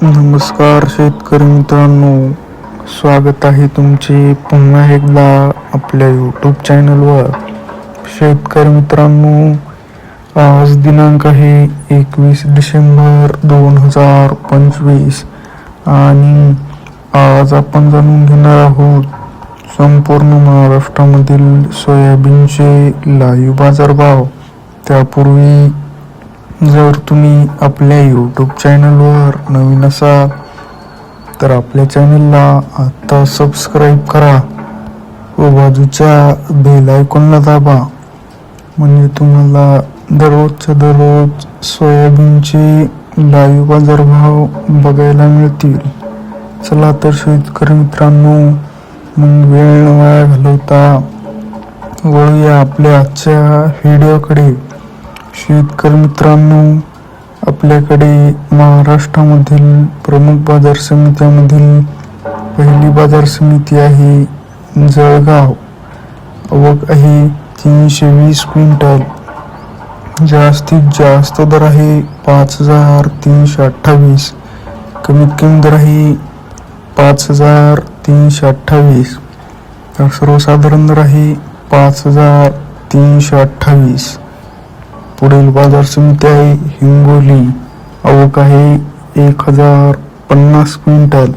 नमस्कार शेतकरी मित्रांनो, स्वागत आहे तुमचे पुन्हा एकदा आपल्या यूट्यूब चॅनलवर. शेतकरी मित्रांनो, आज दिनांक आहे 21 डिसेंबर 2025 आणि आज आपण जाणून घेणार आहोत संपूर्ण महाराष्ट्रामधील सोयाबीनचे लाईव्ह बाजारभाव. त्यापूर्वी जर तुम्ही आपल्या यूट्यूब चॅनलवर नवीन असाल तर आपल्या चॅनलला आता सबस्क्राईब करा व बाजूच्या बेल आयकॉनला दाबा, म्हणजे तुम्हाला दररोजच्या दररोज सोयाबीनचे लाईव्ह बाजारभाव बघायला मिळतील. चला तर शेतकरी मित्रांनो, मग वेळ न वाया घालवता वळूया आपल्या आजच्या व्हिडिओकडे. शेतकरी मित्रांनो, आपल्याकडे महाराष्ट्रामधील प्रमुख बाजार समित्यामधील पहिली बाजार समिती आहे जळगाव. आवक आहे 320 क्विंटल. जास्तीत जास्त दर आहे 5328. कमीत कमी दर आहे 5328. तर सर्वसाधारण दर आहे 5328. पुढील बाजार समिती आहे हिंगोली. आवक आहे 1050 क्विंटल.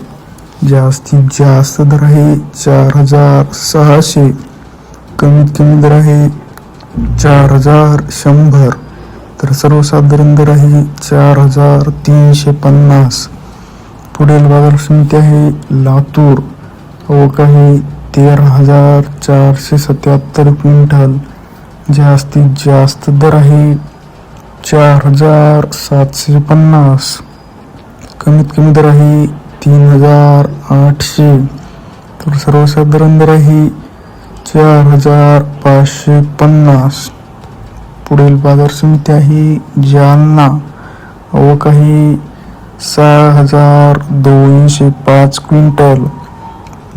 जास्तीत जास्त दर आहे 4600. कमीत कमी दर आहे 4100. तर सर्वसाधारण दर आहे 4350. पुढील बाजार समिती आहे लातूर. आवक आहे 13477 क्विंटल. जास्तीत जास्त दर आहे 4750. कमीत कमी दर आहे 3800. तर सर्वसाधारण दर आहे 4550. पुढील बाजार समिती आहे जालना. आवक आहे 6205 क्विंटल.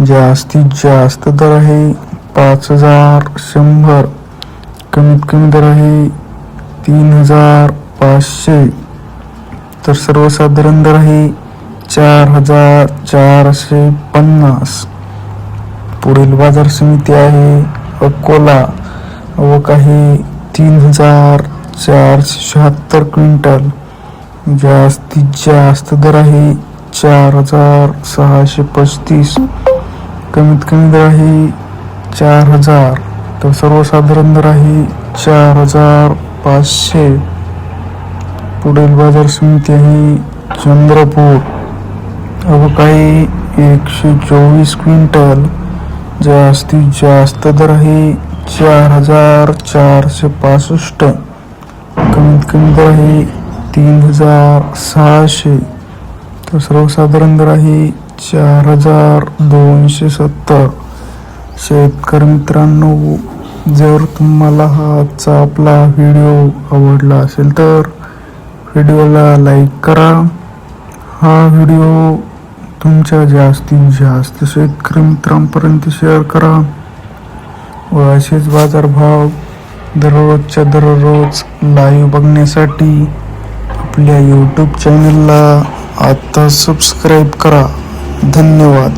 जास्तीत जास्त दर आहे 5100. कमीत कमी दर आहे 3500. तर सर्वसाधारण दर आहे 4450. पुढील बाजार समिती आहे अकोला. आवक आहे 3476 क्विंटल. जास्तीत जास्त दर आहे 4635. कमीत कमी दर आहे 4000. तर सर्वसाधारण दर आहे 4500. पुढील बाजार समिती आहे चंद्रपूर. आवक आहे 124 क्विंटल. जास्तीत जास्त दर आहे 4465. कमीत कमी दर आहे 3600. तर सर्वसाधारण दर आहे 4270. शेतकरी मित्रांनो, जर तुम्हाला हा आजचा आपला व्हिडिओ आवडला असेल तर व्हिडिओला लाईक करा. हा व्हिडिओ तुमच्या जास्तीत जास्त शेतकरी मित्रांपर्यंत शेअर करा व असेच बाजारभाव दररोजच्या दररोज लाईव्ह बघण्यासाठी आपल्या यूट्यूब चॅनलला आता सबस्क्राईब करा. धन्यवाद.